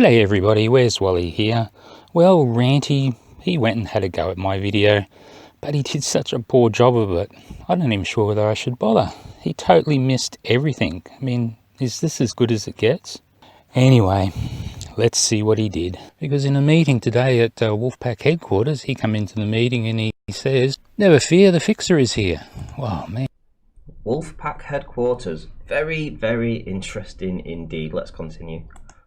G'day everybody, where's Wally here? Well, Ranty, he went and had a go at my video, but he did such a poor job of it. I'm not even sure whether I should bother. He totally missed everything. I mean, is this as good as it gets? Anyway, let's see what he did. Because in a meeting today at Wolfpack headquarters, he come into the meeting and he says, "Never fear, the fixer is here." Wow, man. Wolfpack headquarters. Very, very interesting indeed. Let's continue.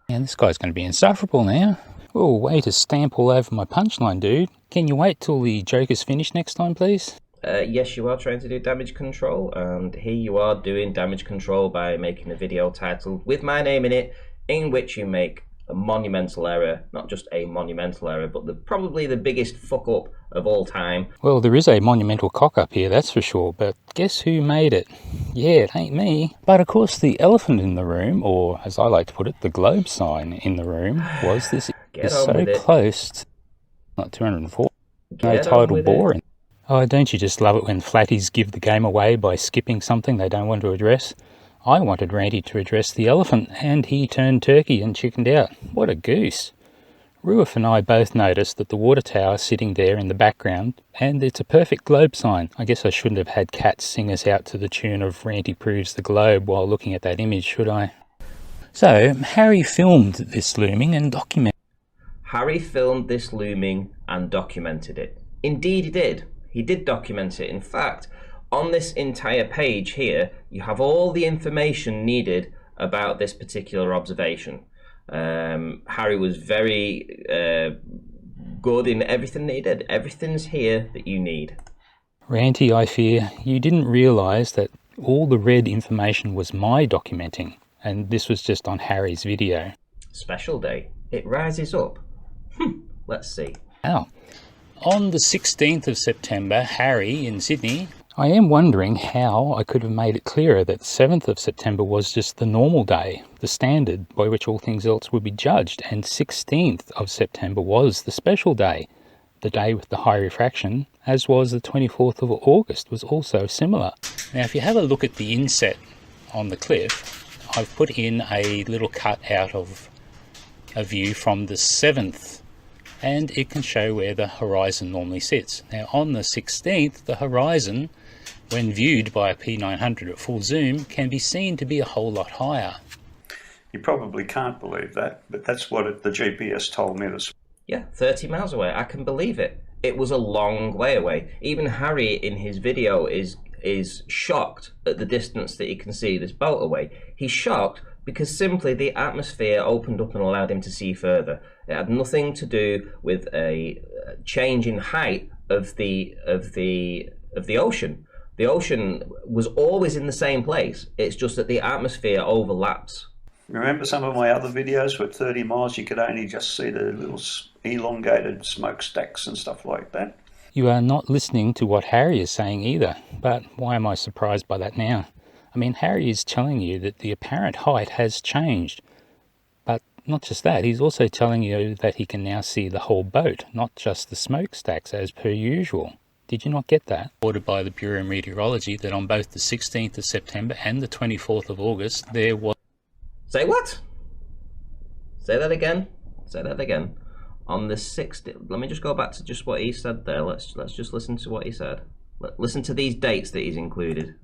Man, this guy's going to be insufferable now. Oh, way to stamp all over my punchline, dude. Can you wait till the joke is finished next time, please? Yes, you are trying to do damage control, and here you are doing damage control by making a video titled with my name in it, in which you make a monumental error. Not just a monumental error, but probably the biggest fuck up of all time. Well, there is a monumental cock up here, that's for sure, but guess who made it? Yeah, it ain't me. But of course the elephant in the room, or as I like to put it, the globe sign in the room, was this is so close to not 204. No tidal boring. Oh, don't you just love it when flatties give the game away by skipping something they don't want to address? I wanted Ranty to address the elephant, and he turned turkey and chickened out. What a goose. Ruif and I both noticed that the water tower sitting there in the background, and it's a perfect globe sign. I guess I shouldn't have had cats sing us out to the tune of Ranty Proves the Globe while looking at that image, should I? So, Harry filmed this looming and documented. Harry filmed this looming and documented it. Indeed he did. He did document it. In fact, on this entire page here, you have all the information needed about this particular observation. Harry was very good in everything that he did. Everything's here that you need. Ranty, I fear you didn't realise that all the red information was my documenting, and this was just on Harry's video. Special day. It rises up. Let's see. Now, on the 16th of September, Harry in Sydney. I am wondering how I could have made it clearer that 7th of September was just the normal day, the standard by which all things else would be judged, and 16th of September was the special day, the day with the high refraction, as was the 24th of August was also similar. Now if you have a look at the inset on the cliff, I've put in a little cut out of a view from the 7th, and it can show where the horizon normally sits. Now on the 16th, the horizon, when viewed by a P900 at full zoom, can be seen to be a whole lot higher. You probably can't believe that, but that's what the GPS told me this. Yeah, 30 miles away. I can believe it. It was a long way away. Even Harry in his video is shocked at the distance that he can see this boat away. He's shocked because simply the atmosphere opened up and allowed him to see further. It had nothing to do with a change in height of the ocean. The ocean was always in the same place. It's just that the atmosphere overlaps. Remember some of my other videos with 30 miles, you could only just see the little elongated smokestacks and stuff like that? You are not listening to what Harry is saying either, but why am I surprised by that now? I mean, Harry is telling you that the apparent height has changed, but not just that, he's also telling you that he can now see the whole boat, not just the smokestacks as per usual. Did you not get that? Ordered by the Bureau of Meteorology that on both the 16th of September and the 24th of August there was... Say what? Say that again. Say that again. On the 16th... Let me just go back to just what he said there. Let's just listen to what he said. Listen to these dates that he's included.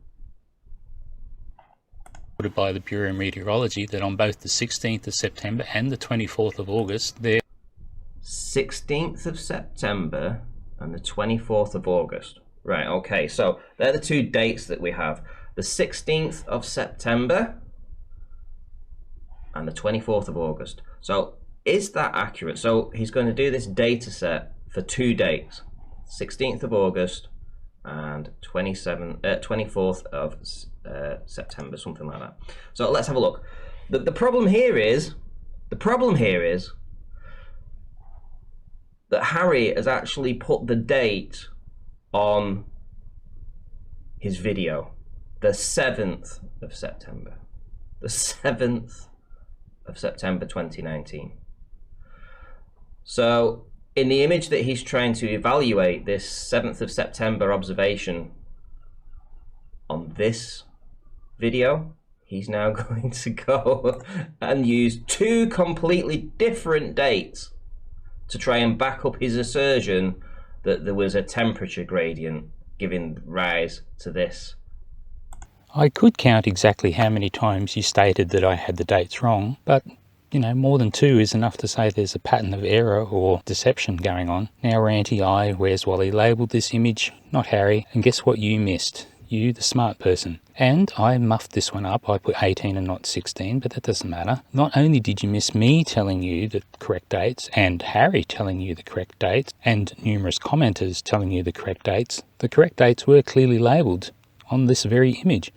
Ordered by the Bureau of Meteorology that on both the 16th of September and the 24th of August there... 16th of September... and the 24th of August. Right, okay, so they're the two dates that we have. The 16th of September and the 24th of August. So is that accurate? So he's going to do this data set for 2 dates. 16th of August and 24th of September, something like that. So let's have a look. The problem here is that Harry has actually put the date on his video, the 7th of September. The 7th of September 2019. So in the image that he's trying to evaluate this 7th of September observation on this video, he's now going to go and use two completely different dates to try and back up his assertion that there was a temperature gradient giving rise to this. I could count exactly how many times you stated that I had the dates wrong, but you know, more than two is enough to say there's a pattern of error or deception going on. Now Ranty, Where's Wally labelled this image, not Harry, and guess what you missed? You, the smart person. And I muffed this one up. I put 18 and not 16, but that doesn't matter. Not only did you miss me telling you the correct dates, and Harry telling you the correct dates, and numerous commenters telling you the correct dates were clearly labelled on this very image.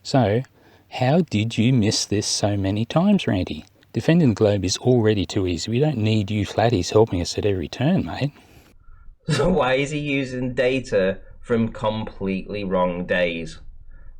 So, how did you miss this so many times, Ranty? Defending the globe is already too easy. We don't need you flatties helping us at every turn, mate. So why is he using data from completely wrong days?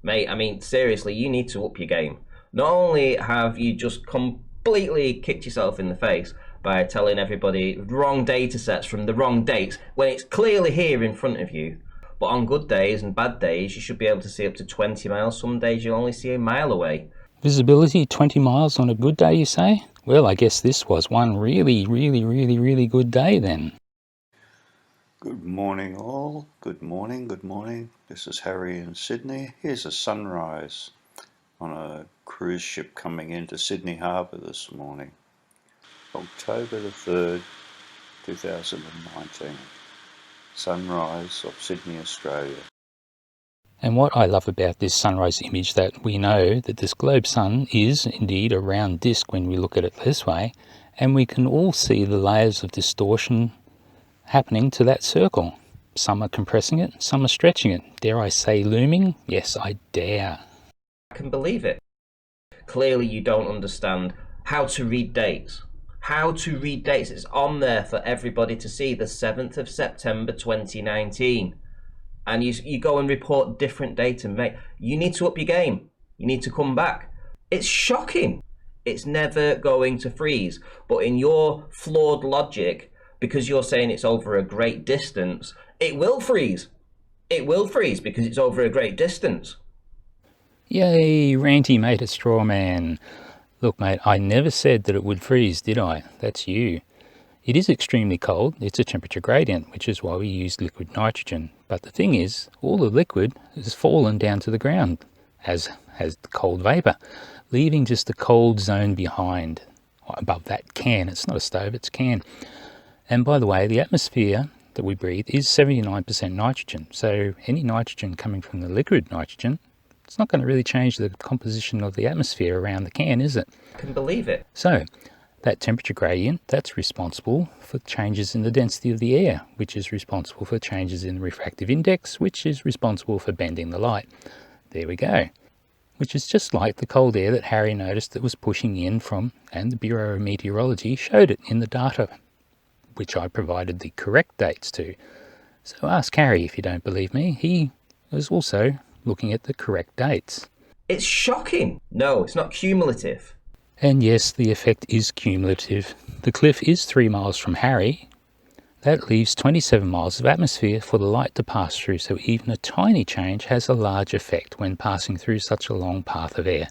Mate, I mean, seriously, you need to up your game. Not only have you just completely kicked yourself in the face by telling everybody wrong data sets from the wrong dates when it's clearly here in front of you, but on good days and bad days, you should be able to see up to 20 miles. Some days you'll only see a mile away. Visibility 20 miles on a good day, you say? Well, I guess this was one really good day then. Good morning all, good morning. This is Harry in Sydney. Here's a sunrise on a cruise ship coming into Sydney Harbour this morning. October the 3rd, 2019. Sunrise of Sydney, Australia. And what I love about this sunrise image, that we know that this globe sun is indeed a round disc when we look at it this way, and we can all see the layers of distortion happening to that circle. Some are compressing it, some are stretching it. Dare I say looming? Yes, I dare. I can believe it. Clearly you don't understand how to read dates. How to read dates. It's on there for everybody to see, the 7th of September 2019. And you go and report different data, mate. You need to up your game. You need to come back. It's shocking. It's never going to freeze. But in your flawed logic, because you're saying it's over a great distance, it will freeze. It will freeze because it's over a great distance. Yay, Ranty made a straw man. Look, mate, I never said that it would freeze, did I? That's you. It is extremely cold. It's a temperature gradient, which is why we use liquid nitrogen. But the thing is, all the liquid has fallen down to the ground, as has the cold vapour, leaving just a cold zone behind, above that can. It's not a stove, it's a can. And by the way, the atmosphere that we breathe is 79% nitrogen. So any nitrogen coming from the liquid nitrogen, it's not going to really change the composition of the atmosphere around the can, is it? I can believe it. So that temperature gradient, that's responsible for changes in the density of the air, which is responsible for changes in the refractive index, which is responsible for bending the light. There we go. Which is just like the cold air that Harry noticed that was pushing in from, and the Bureau of Meteorology showed it in the data, which I provided the correct dates to. So ask Harry if you don't believe me. He was also looking at the correct dates. It's shocking. No, it's not cumulative. And yes, the effect is cumulative. The cliff is 3 miles from Harry. That leaves 27 miles of atmosphere for the light to pass through, so even a tiny change has a large effect when passing through such a long path of air.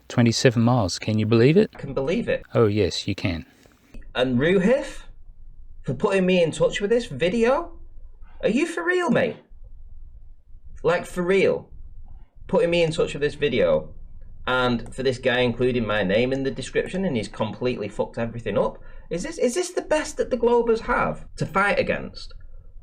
27 miles, can you believe it? I can believe it. Oh yes, you can. And Ruhif, for putting me in touch with this video? Are you for real, mate? Like, for real? Putting me in touch with this video, and for this guy including my name in the description, and he's completely fucked everything up? Is this the best that the Globers have to fight against?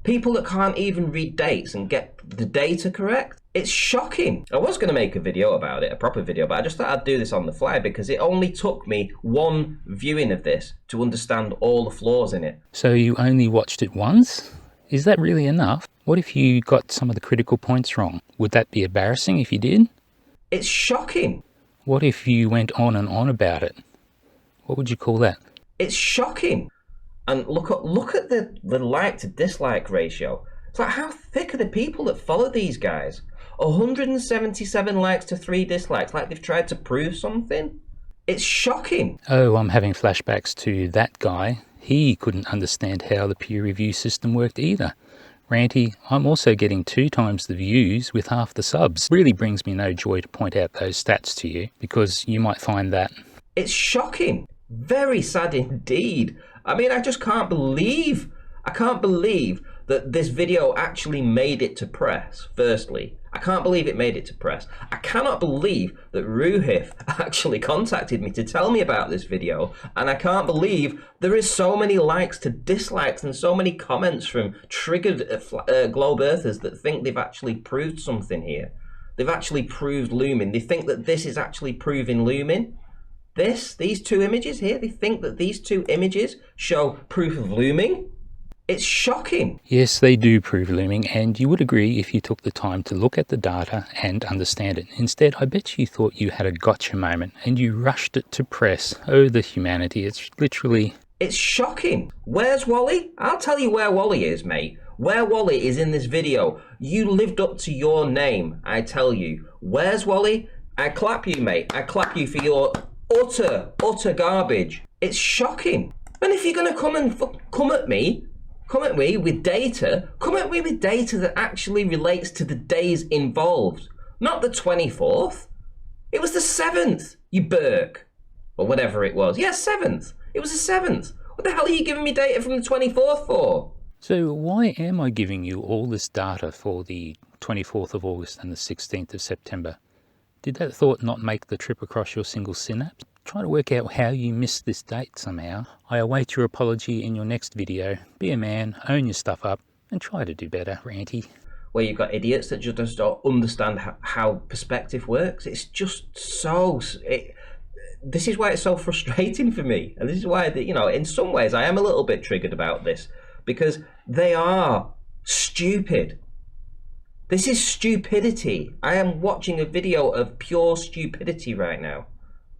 People that can't even read dates and get the data correct? It's shocking. I was going to make a video about it, a proper video, but I just thought I'd do this on the fly because it only took me one viewing of this to understand all the flaws in it. So you only watched it once? Is that really enough? What if you got some of the critical points wrong? Would that be embarrassing if you did? It's shocking. What if you went on and on about it? What would you call that? It's shocking. And look at the like to dislike ratio. It's like, how thick are the people that follow these guys? 177 likes to 3 dislikes, like they've tried to prove something. It's shocking. Oh, I'm having flashbacks to that guy. He couldn't understand how the peer review system worked either. Ranty, I'm also getting 2 times the views with half the subs. Really brings me no joy to point out those stats to you, because you might find that it's shocking. Very sad indeed. I mean, I just can't believe that this video actually made it to press, firstly. I can't believe it made it to press. I cannot believe that Ruhif actually contacted me to tell me about this video. And I can't believe there is so many likes to dislikes and so many comments from triggered Globe Earthers that think they've actually proved something here. They've actually proved Looming. They think that this is actually proving Looming. These 2 images here, they think that these 2 images show proof of Looming. It's shocking. yes, they do prove Looming, and you would agree if you took the time to look at the data and understand it. Instead, I bet you thought you had a gotcha moment and you rushed it to press. Oh, the humanity. It's literally... It's shocking. Where's Wally? I'll tell you where Wally is, mate. Where Wally is in this video. You lived up to your name, I tell you. Where's Wally? I clap you, mate. I clap you for your utter garbage. It's shocking. And if you're going to come at me with data, come at me with data that actually relates to the days involved. Not the 24th. It was the 7th, you Burke. Or whatever it was. Yeah, 7th. It was the 7th. What the hell are you giving me data from the 24th for? So why am I giving you all this data for the 24th of August and the 16th of September? Did that thought not make the trip across your single synapse? Try to work out how you missed this date somehow. I await your apology in your next video. Be a man, own your stuff up, and try to do better, Ranty. Where you've got idiots that just don't understand how perspective works. It's just so... This is why it's so frustrating for me. And this is why, you know, in some ways I am a little bit triggered about this. Because they are stupid. This is stupidity. I am watching a video of pure stupidity right now.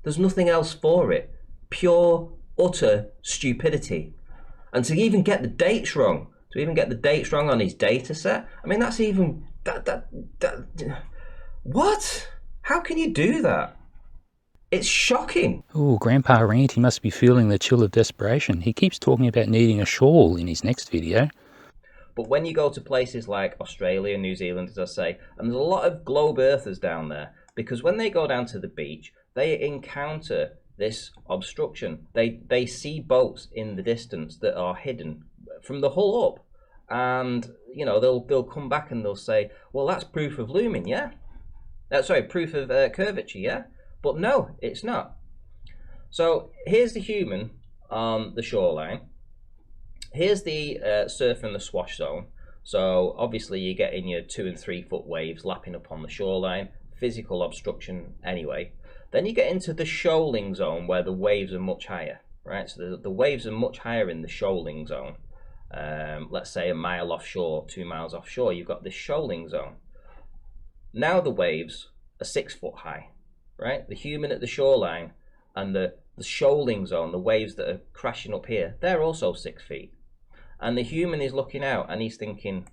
There's nothing else for it. Pure, utter stupidity. And to even get the dates wrong, on his data set, I mean, that's even... What? How can you do that? It's shocking. Oh, Grandpa Ranty must be feeling the chill of desperation. He keeps talking about needing a shawl in his next video. But when you go to places like Australia, New Zealand, as I say, and there's a lot of Globe Earthers down there, because when they go down to the beach, they encounter this obstruction. They see boats in the distance that are hidden from the hull up. And, you know, they'll come back and they'll say, well, that's proof of Looming, yeah? Proof of curvature, yeah? But no, it's not. So here's the human on the shoreline. Here's the surf and the swash zone. So obviously you're getting your 2 and 3 foot waves lapping up on the shoreline. Physical obstruction anyway. Then you get into the shoaling zone where the waves are much higher, right? So the waves are much higher in the shoaling zone. Let's say a mile offshore, 2 miles offshore, you've got this shoaling zone. Now the waves are 6 foot high, right? The human at the shoreline and the shoaling zone, the waves that are crashing up here, they're also 6 feet. And the human is looking out and he's thinking,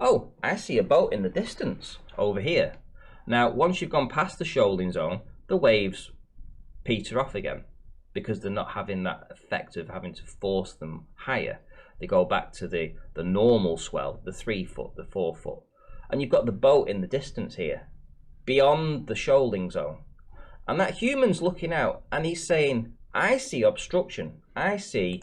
oh, I see a boat in the distance over here. Now, once you've gone past the shoaling zone, the waves peter off again because they're not having that effect of having to force them higher. They go back to the normal swell, the 3 foot, the 4 foot. And you've got the boat in the distance here, beyond the shoaling zone. And that human's looking out and he's saying, I see obstruction. I see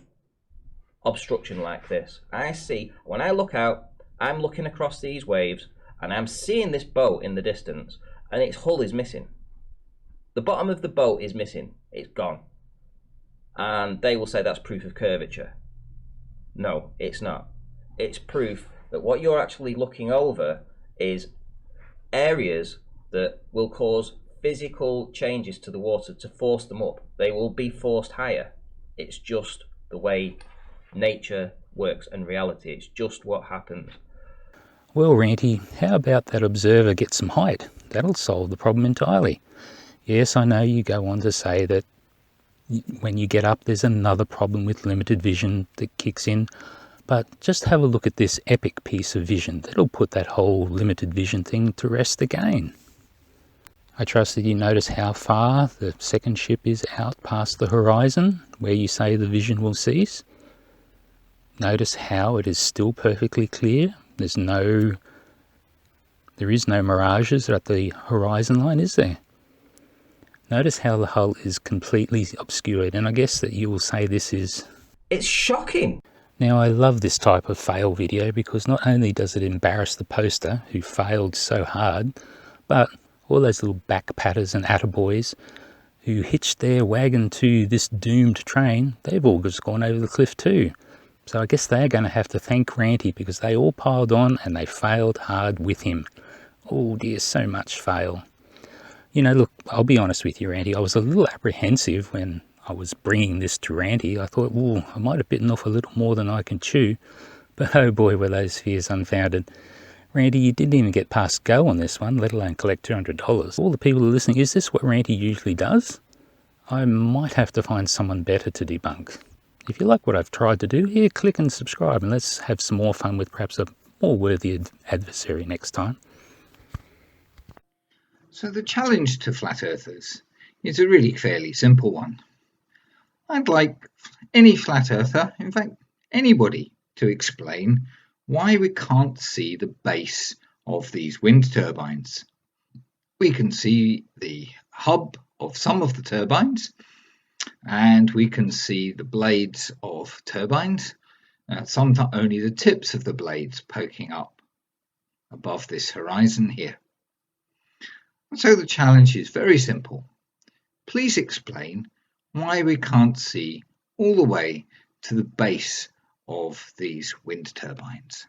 obstruction like this. I see, when I look out, I'm looking across these waves and I'm seeing this boat in the distance and its hull is missing. The bottom of the boat is missing. It's gone. And they will say that's proof of curvature. No, it's not. It's proof that what you're actually looking over is areas that will cause physical changes to the water to force them up. They will be forced higher. It's just the way nature works and reality. It's just what happens. Well, Ranty, how about that observer get some height? That'll solve the problem entirely. Yes, I know you go on to say that when you get up there's another problem with limited vision that kicks in, but just have a look at this epic piece of vision. That'll put that whole limited vision thing to rest again. I trust that you notice how far the second ship is out past the horizon, where you say the vision will cease. Notice how it is still perfectly clear. There is no mirages at the horizon line, is there? Notice how the hull is completely obscured, and I guess that you will say this is... It's shocking. Now, I love this type of fail video because not only does it embarrass the poster who failed so hard, but all those little backpatters and attaboys who hitched their wagon to this doomed train, they've all just gone over the cliff too. So I guess they're going to have to thank Ranty because they all piled on and they failed hard with him. Oh dear, so much fail. You know, look, I'll be honest with you, Ranty, I was a little apprehensive when I was bringing this to Ranty. I thought, oh, I might have bitten off a little more than I can chew. But oh boy, were those fears unfounded. Ranty, you didn't even get past go on this one, let alone collect $200. All the people who are listening, is this what Ranty usually does? I might have to find someone better to debunk. If you like what I've tried to do, here, click and subscribe, and let's have some more fun with perhaps a more worthy adversary next time. So the challenge to flat earthers is a really fairly simple one. I'd like any flat earther, in fact anybody, to explain why we can't see the base of these wind turbines. We can see the hub of some of the turbines, and we can see the blades of turbines, sometimes only the tips of the blades poking up above this horizon here. So the challenge is very simple. Please explain why we can't see all the way to the base of these wind turbines.